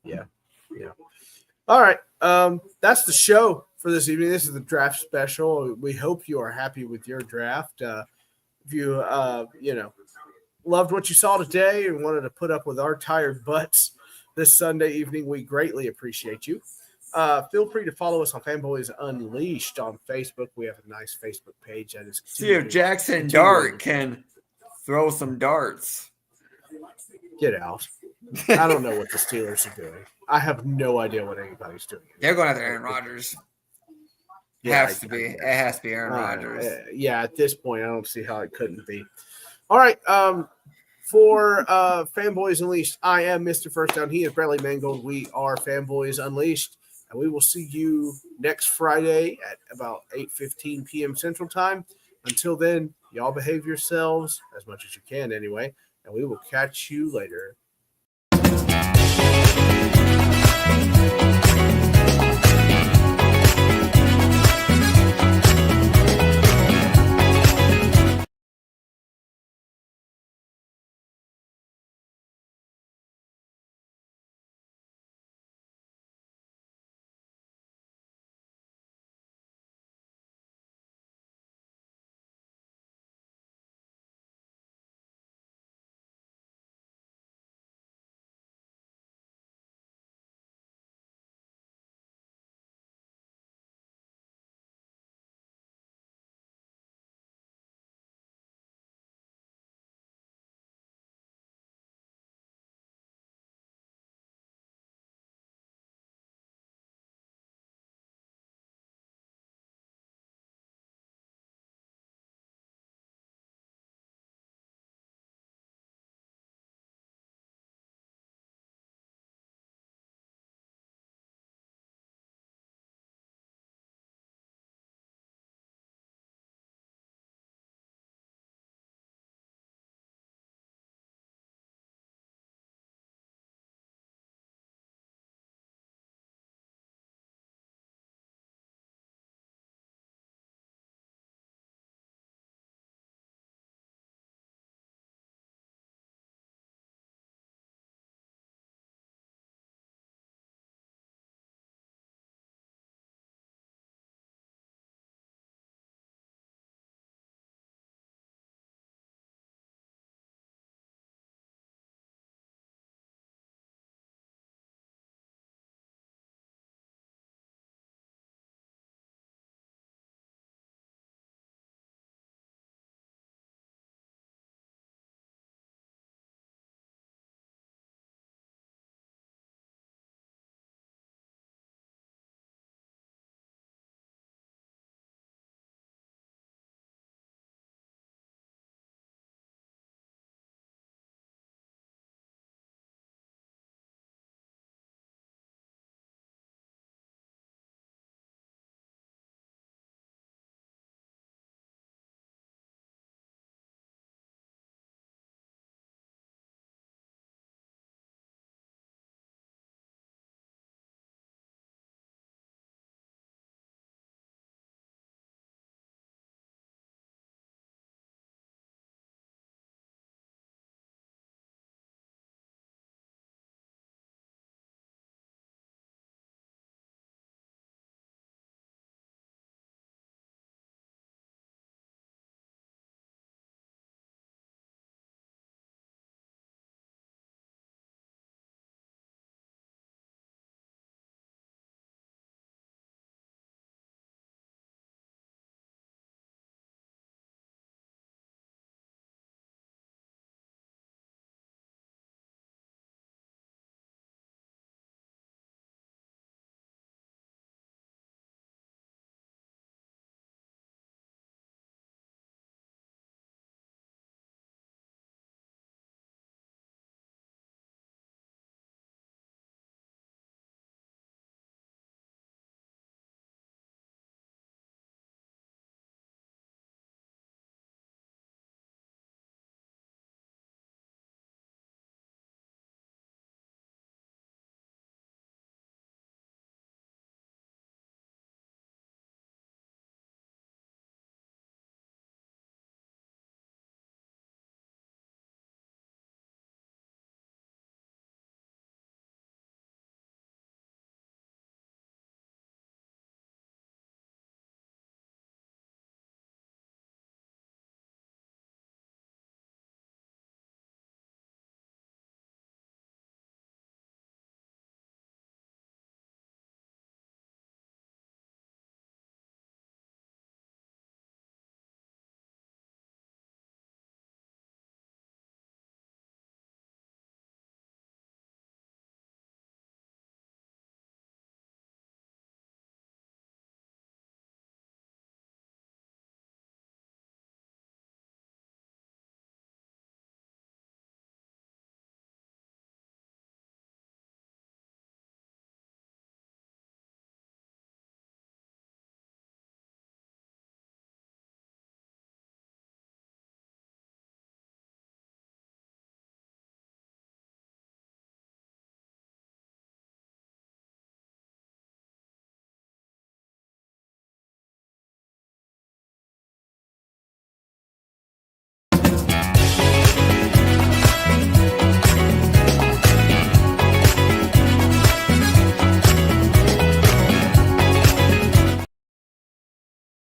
A: Yeah. All right. That's the show for this evening. This is the draft special. We hope you are happy with your draft. If you loved what you saw today and wanted to put up with our tired butts this Sunday evening, we greatly appreciate you. Feel free to follow us on Fanboys Unleashed on Facebook. We have a nice Facebook page that is
B: See if Jackson
A: continuing.
B: Dart can throw some darts.
A: Get out. I don't know what the Steelers are doing. I have no idea what anybody's doing.
B: They're going after Aaron Rodgers. It has to be. It has to be Aaron Rodgers.
A: Yeah, at this point, I don't see how it couldn't be. All right. For Fanboys Unleashed, I am Mr. First Down. He is Bradley Mangold. We are Fanboys Unleashed. And we will see you next Friday at about 8:15 p.m. Central Time. Until then, y'all behave yourselves as much as you can anyway. And we will catch you later.